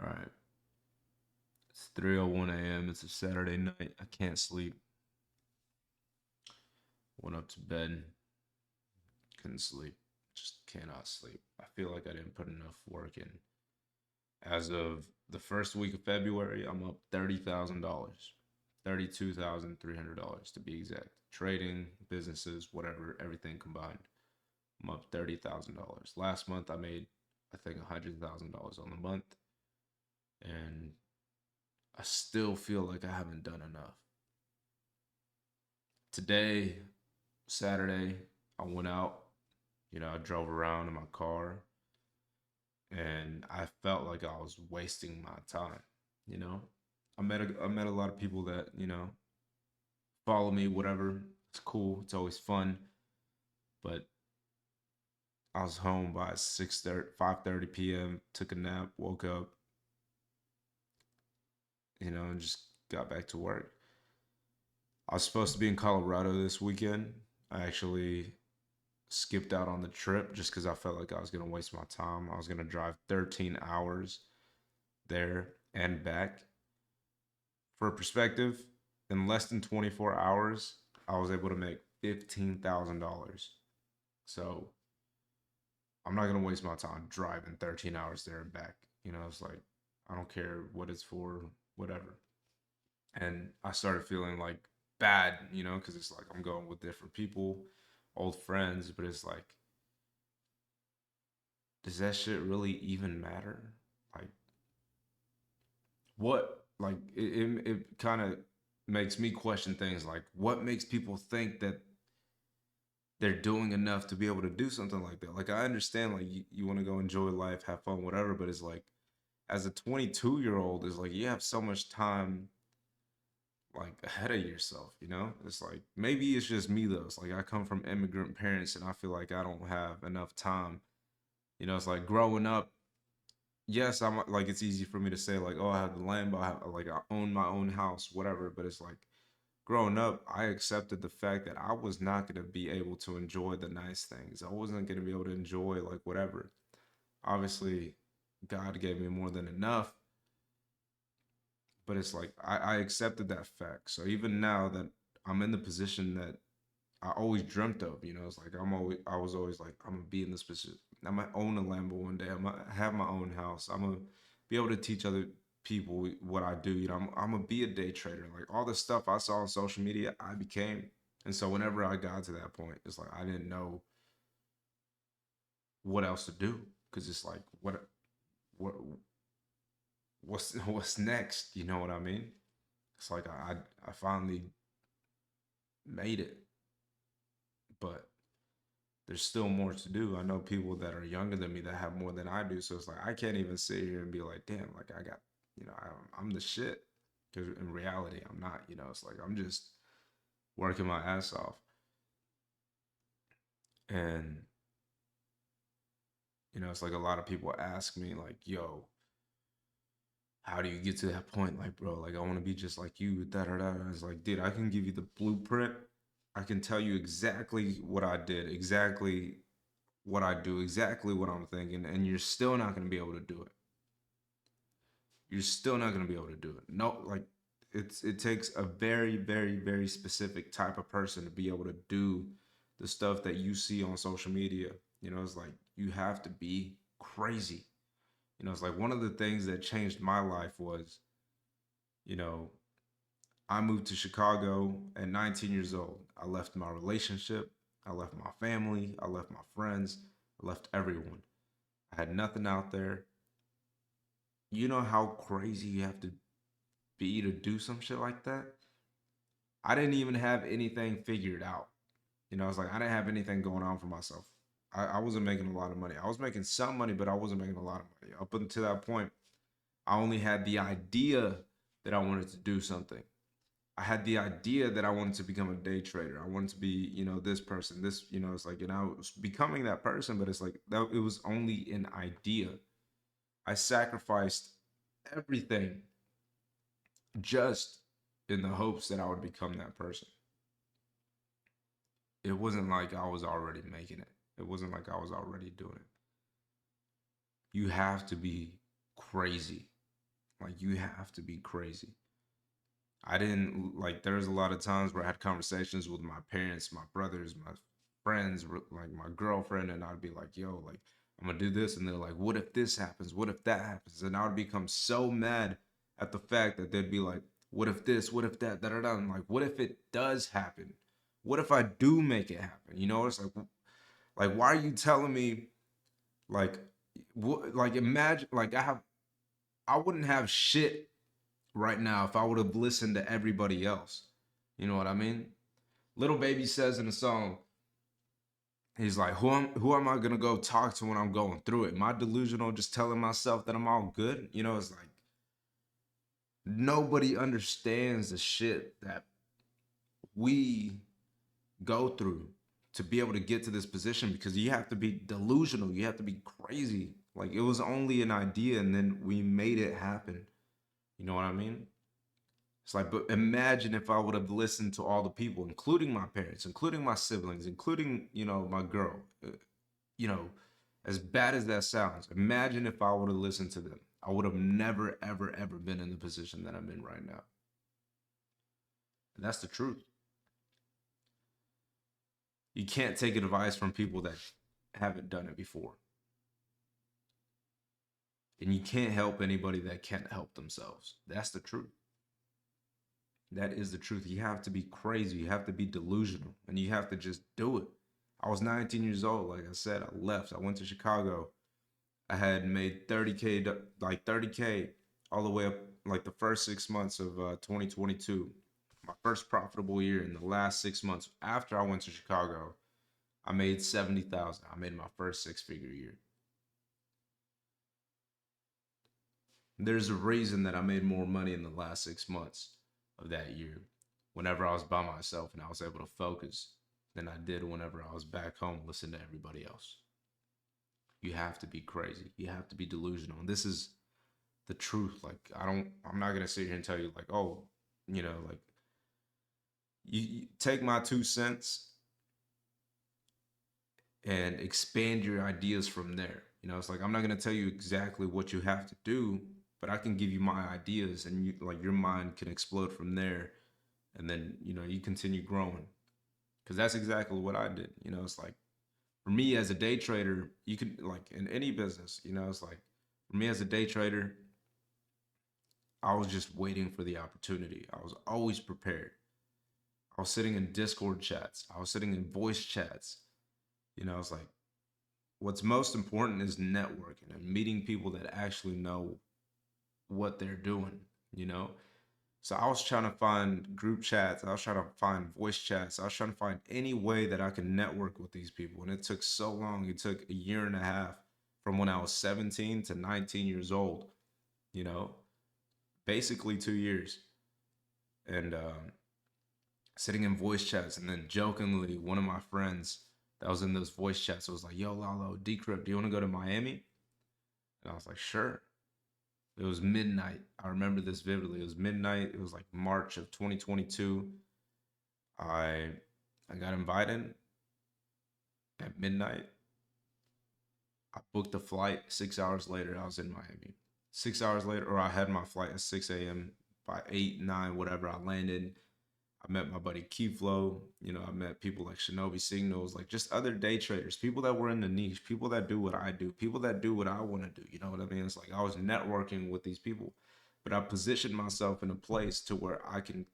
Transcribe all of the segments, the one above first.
All right. It's 3:01 a.m. It's a Saturday night. I can't sleep. Went up to bed. Couldn't sleep. Just cannot sleep. I feel like I didn't put enough work in. As of the first week of February, I'm up $30,000. $32,300 to be exact. Trading, businesses, whatever, everything combined. I'm up $30,000. Last month I made I think $100,000 on the month, and I still feel like I haven't done enough. Today, Saturday, I went out, I drove around in my car and I felt like I was wasting my time, you know? I met a lot of people that, follow me, whatever. It's cool. It's always fun, but I was home by 6:30, 5:30 p.m., took a nap, woke up, and just got back to work. I was supposed to be in Colorado this weekend. I actually skipped out on the trip just because I felt like I was going to waste my time. I was going to drive 13 hours there and back. For perspective, in less than 24 hours, I was able to make $15,000. So I'm not going to waste my time driving 13 hours there and back. It's like, I don't care what it's for, whatever. And I started feeling like bad, because it's like I'm going with different people, old friends, but it's like, does that shit really even matter? Like, what? Like, it kind of makes me question things like, what makes people think that they're doing enough to be able to do something like that? Like, I understand, like, you want to go enjoy life, have fun, whatever, but it's like, as a 22-year-old, it's like you have so much time like ahead of yourself. It's like maybe it's just me though. It's like I come from immigrant parents and I feel like I don't have enough time. It's like growing up, yes, I'm like it's easy for me to say like, oh, I have the land, but I own my own house, whatever. But it's like growing up, I accepted the fact that I was not gonna be able to enjoy the nice things. I wasn't gonna be able to enjoy like whatever. Obviously, God gave me more than enough, but it's like I accepted that fact. So even now that I'm in the position that I always dreamt of, it's like I was always like I'm gonna be in this position. I'm gonna own a Lambo one day. I'm gonna have my own house. I'm gonna be able to teach other people what I do. I'm gonna be a day trader. Like all the stuff I saw on social media, I became. And so whenever I got to that point, it's like I didn't know what else to do because it's like what what's next? You know what I mean? It's like I finally made it, but there's still more to do. I know people that are younger than me that have more than I do. So it's like I can't even sit here and be like, damn, like I got, I'm the shit. Because in reality, I'm not. It's like I'm just working my ass off. And it's like a lot of people ask me like, yo, how do you get to that point? Like, bro, like I want to be just like you, da da da. I was like, dude, I can give you the blueprint. I can tell you exactly what I did, exactly what I do, exactly what I'm thinking, and you're still not going to be able to do it. You're still not going to be able to do it. No, like it takes a very, very, very specific type of person to be able to do the stuff that you see on social media. It's like you have to be crazy. It's like one of the things that changed my life was, you know, I moved to Chicago at 19 years old. I left my relationship, I left my family, I left my friends, I left everyone. I had nothing out there. You know how crazy you have to be to do some shit like that? I didn't even have anything figured out. It's like I didn't have anything going on for myself. I wasn't making a lot of money. I was making some money, but I wasn't making a lot of money. Up until that point, I only had the idea that I wanted to do something. I had the idea that I wanted to become a day trader. I wanted to be, this person. It's like, I was becoming that person, but it's like that it was only an idea. I sacrificed everything just in the hopes that I would become that person. It wasn't like I was already making it. It wasn't like I was already doing it. You have to be crazy. Like you have to be crazy. I didn't like. There was a lot of times where I had conversations with my parents, my brothers, my friends, like my girlfriend, and I'd be like, "Yo, like I'm gonna do this," and they're like, "What if this happens? What if that happens?" And I would become so mad at the fact that they'd be like, "What if this? What if that? Da da da." I'm like, "What if it does happen? What if I do make it happen?" You know, it's like, why are you telling me like, like imagine, like I wouldn't have shit right now if I would have listened to everybody else. You know what I mean? Little Baby says in the song, he's like, who am I gonna go talk to when I'm going through it? Am I delusional just telling myself that I'm all good? You know, it's like nobody understands the shit that we go through to be able to get to this position because you have to be delusional. You have to be crazy. Like it was only an idea and then we made it happen. You know what I mean? It's like, but imagine if I would have listened to all the people, including my parents, including my siblings, including, my girl. You know, as bad as that sounds, imagine if I would have listened to them. I would have never, ever, ever been in the position that I'm in right now. And that's the truth. You can't take advice from people that haven't done it before. And you can't help anybody that can't help themselves. That's the truth. That is the truth. You have to be crazy. You have to be delusional. And you have to just do it. I was 19 years old. Like I said, I left. I went to Chicago. I had made 30K, like 30K all the way up, like the first 6 months of 2022. My first profitable year in the last 6 months after I went to Chicago, I made 70,000. I made my first six-figure year. There's a reason that I made more money in the last 6 months of that year whenever I was by myself and I was able to focus than I did whenever I was back home listening to everybody else. You have to be crazy. You have to be delusional. And this is the truth. Like I'm not gonna sit here and tell you like, oh, like you take my 2 cents and expand your ideas from there. It's like I'm not gonna tell you exactly what you have to do, but I can give you my ideas, and like your mind can explode from there, and then you continue growing. Because that's exactly what I did. It's like for me as a day trader, you can like in any business. It's like for me as a day trader, I was just waiting for the opportunity. I was always prepared. I was sitting in Discord chats. I was sitting in voice chats. It's like what's most important is networking and meeting people that actually know what they're doing, you know? So I was trying to find group chats. I was trying to find voice chats. I was trying to find any way that I could network with these people. And it took so long. It took a year and a half from when I was 17 to 19 years old, you know, basically 2 years. And sitting in voice chats. And then jokingly, one of my friends that was in those voice chats was like, yo, Lalo, Decrypt, do you want to go to Miami? And I was like, sure. It was midnight. I remember this vividly. It was midnight. It was like March of 2022. I I got invited at midnight. I booked a flight. 6 hours later, I was in Miami. 6 hours later, or I had my flight at 6 a.m. By 8, 9, whatever, I landed. I met my buddy Keyflow. I met people like Shinobi Signals, like just other day traders, people that were in the niche, people that do what I do, people that do what I want to do. You know what I mean? It's like I was networking with these people, but I positioned myself in a place to where I can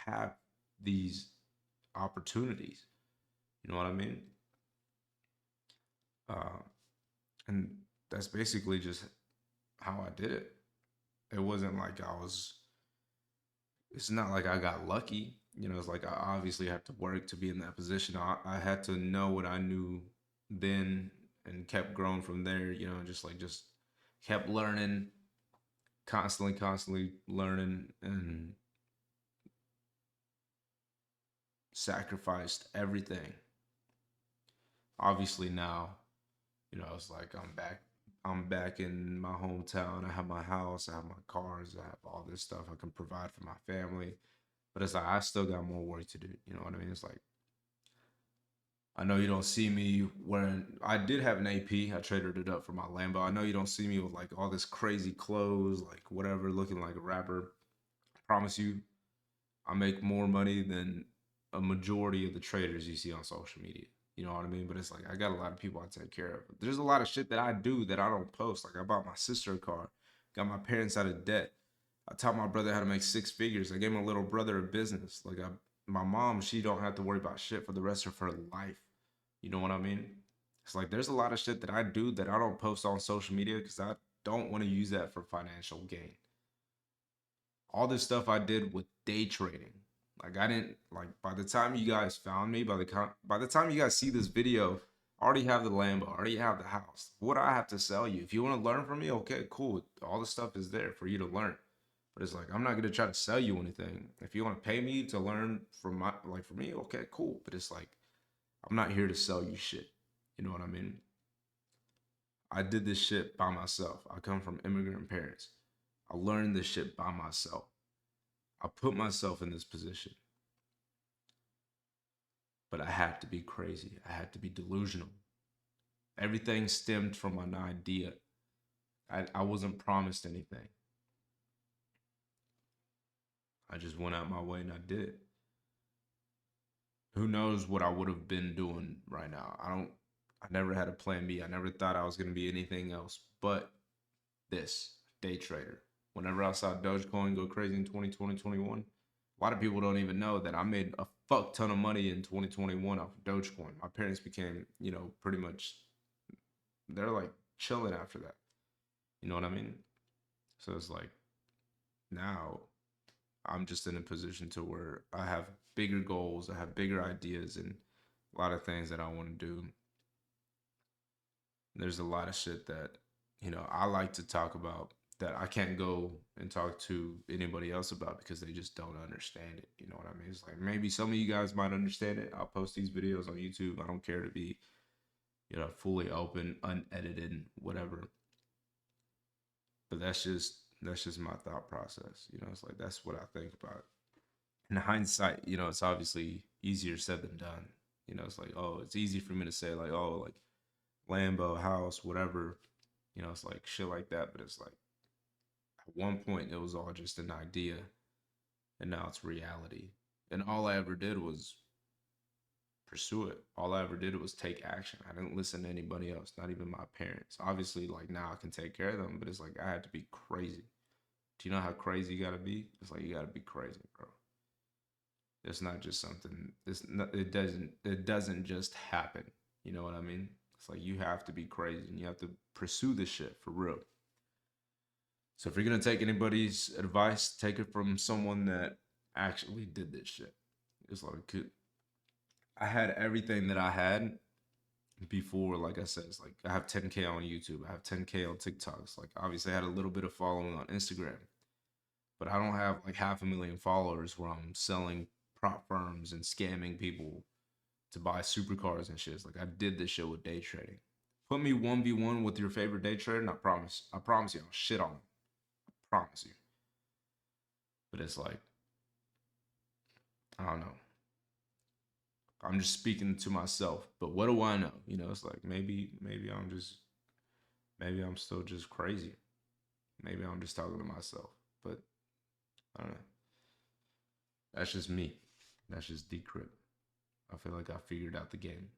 have these opportunities. You know what I mean? Uh, and that's basically just how I did it. It wasn't like it's not like I got lucky. It's like I obviously have to work to be in that position. I had to know what I knew then and kept growing from there, just kept learning, constantly learning and sacrificed everything. Obviously now, it's like I'm back in my hometown. I have my house, I have my cars, I have all this stuff I can provide for my family. But it's like I still got more work to do. You know what I mean? It's like I know you don't see me wearing. I did have an AP. I traded it up for my Lambo. I know you don't see me with like all this crazy clothes, like whatever, looking like a rapper. I promise you, I make more money than a majority of the traders you see on social media. You know what I mean? But it's like I got a lot of people I take care of. There's a lot of shit that I do that I don't post. Like I bought my sister a car, got my parents out of debt. I taught my brother how to make six figures. I gave my little brother a business. My mom, she don't have to worry about shit for the rest of her life. You know what I mean? It's like there's a lot of shit that I do that I don't post on social media because I don't want to use that for financial gain. All this stuff I did with day trading. Like I didn't like by the time you guys found me, by the time you guys see this video, I already have the Lambo, I already have the house. What do I have to sell you? If you want to learn from me, okay, cool. All the stuff is there for you to learn. But it's like I'm not gonna try to sell you anything. If you want to pay me to learn from my like for me, okay, cool. But it's like I'm not here to sell you shit. You know what I mean? I did this shit by myself. I come from immigrant parents. I learned this shit by myself. I put myself in this position, but I had to be crazy. I had to be delusional. Everything stemmed from an idea. I wasn't promised anything. I just went out my way and I did it. Who knows what I would have been doing right now? I never had a plan B. I never thought I was going to be anything else but this day trader. Whenever I saw Dogecoin go crazy in 2020, 21, a lot of people don't even know that I made a fuck ton of money in 2021 off of Dogecoin. My parents became, pretty much, they're like chilling after that. You know what I mean? So it's like now I'm just in a position to where I have bigger goals, I have bigger ideas, and a lot of things that I want to do. There's a lot of shit that, I like to talk about that I can't go and talk to anybody else about because they just don't understand it. You know what I mean? It's like maybe some of you guys might understand it. I'll post these videos on YouTube. I don't care to be, fully open, unedited, whatever. But that's just my thought process. It's like that's what I think about. In hindsight, it's obviously easier said than done. It's like, oh, it's easy for me to say like, oh, like Lambo, house, whatever. It's like shit like that. But it's like at one point it was all just an idea, and now it's reality. And all I ever did was pursue it. All I ever did was take action. I didn't listen to anybody else, not even my parents. Obviously, like now I can take care of them, but it's like I had to be crazy. Do you know how crazy you gotta be? It's like you gotta be crazy, bro. It's not just something. It doesn't just happen. You know what I mean? It's like you have to be crazy and you have to pursue this shit for real. So if you're gonna take anybody's advice, take it from someone that actually did this shit. It's like I had everything that I had before. Like I said, it's like I have 10K on YouTube. I have 10K on TikToks. Like obviously I had a little bit of following on Instagram, but I don't have like 500,000 followers where I'm selling prop firms and scamming people to buy supercars and shit. It's like I did this shit with day trading. Put me 1v1 with your favorite day trader, and I promise you, I'll shit on them. I promise you. But it's like, I don't know. I'm just speaking to myself. But what do I know? It's like maybe I'm still just crazy. Maybe I'm just talking to myself. But I don't know. That's just me. That's just Decrypt. I feel like I figured out the game.